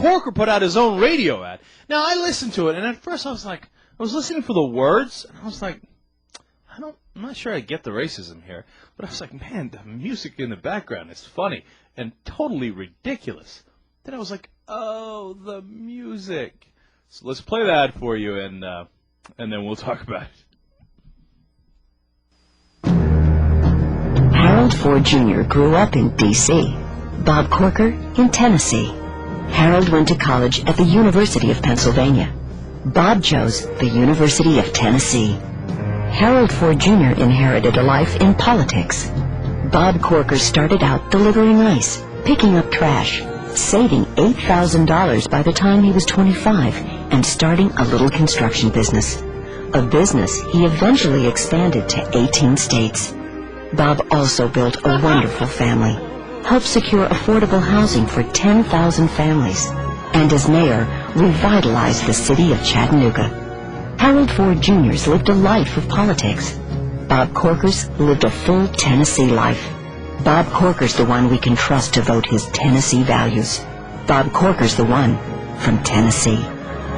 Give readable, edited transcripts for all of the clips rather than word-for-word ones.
Corker put out his own radio ad. Now, I listened to it, and at first I was listening for the words, and I was like, I'm not sure I get the racism here. But I was like, man, the music in the background is funny and totally ridiculous. Then I was like, oh, the music. So let's play that for you, and then we'll talk about it. Harold Ford Jr. grew up in D.C., Bob Corker in Tennessee. Harold went to college at the University of Pennsylvania. Bob chose the University of Tennessee. Harold Ford Jr. inherited a life in politics. Bob Corker started out delivering ice, picking up trash, saving $8,000 by the time he was 25, and starting a little construction business. A business he eventually expanded to 18 states. Bob also built a wonderful family, helped secure affordable housing for 10,000 families, and as mayor, revitalized the city of Chattanooga. Harold Ford Jr.'s lived a life of politics. Bob Corker's lived a full Tennessee life. Bob Corker's the one we can trust to vote his Tennessee values. Bob Corker's the one from Tennessee.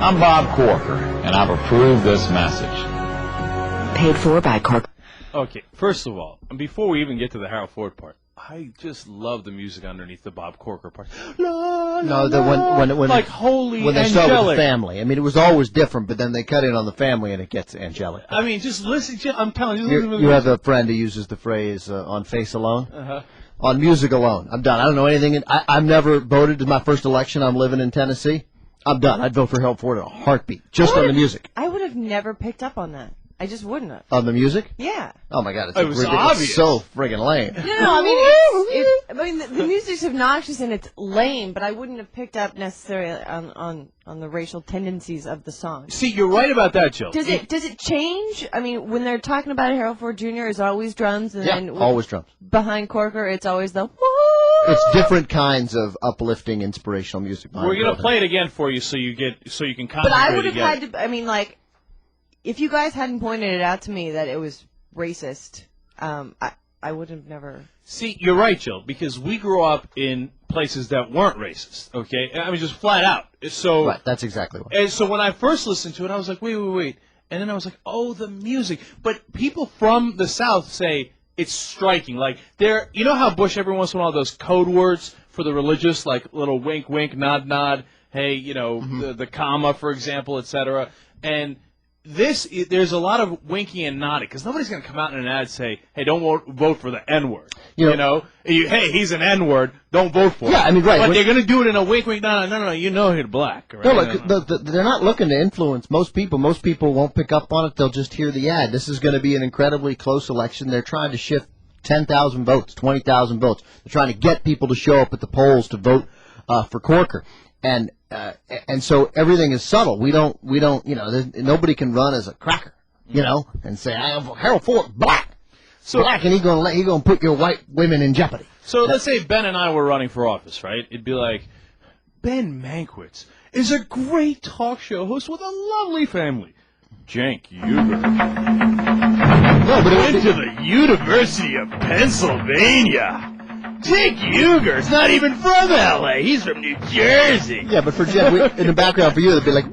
I'm Bob Corker, and I've approved this message. Paid for by Corker. Okay, first of all, and before we even get to the Harold Ford part, I just love the music underneath the Bob Corker part. La, la, when like holy when they angelic. start with the family. I mean, it was always different, but then they cut in on the family and it gets angelic. I mean, just listen. I'm telling you. You have a friend who uses the phrase on face alone. Uh-huh. On music alone. I'm done. I don't know anything. I've never voted in my first election. I'm living in Tennessee. I'm done. I'd vote for Harold Ford in a heartbeat, just on the music. I would have never picked up on that. I just wouldn't have. On the music? Yeah. Oh my God, It was obvious. It's so friggin' lame. No, I mean, the music's obnoxious and it's lame, but I wouldn't have picked up necessarily on the racial tendencies of the song. See, you're right about that, Jill. Does it change? I mean, when they're talking about Harold Ford Jr., it's always drums, and then always drums. Behind Corker, it's always the. It's different kinds of uplifting, inspirational music. We're gonna play it again for you, so you can concentrate. But I would have had to. I mean, like, if you guys hadn't pointed it out to me that it was racist, I would have never. See, you're right, Jill, because we grew up in places that weren't racist. Okay, I mean, just flat out. So right, that's exactly what. And so when I first listened to it, I was like, wait, and then I was like, oh, the music. But people from the South say it's striking. Like you know how Bush every once in a while those code words for the religious, like little wink, wink, nod, nod. Hey, you know, the comma, for example, etc. And there's a lot of winking and nodding because nobody's going to come out in an ad and say, hey, don't vote for the N-word. You know? Hey, he's an N-word. Don't vote for him. Yeah, I mean, right. But they're going to do it in a wink, wink, nod. No, you know he's black. Right? No, look, they're not looking to influence most people. Most people won't pick up on it. They'll just hear the ad. This is going to be an incredibly close election. They're trying to shift 10,000 votes, 20,000 votes. They're trying to get people to show up at the polls to vote for Corker. And so everything is subtle. We don't, you know, nobody can run as a cracker, you know, and say, Harold Ford, black. So black, and he gonna put your white women in jeopardy. So let's say Ben and I were running for office, right? It'd be like, Ben Mankiewicz is a great talk show host with a lovely family. Cenk Uygur. No, but went to the University of Pennsylvania. Cenk Uyghur's not even from L.A. He's from New Jersey. Yeah, but for Jen, in the background for you, they'd be like,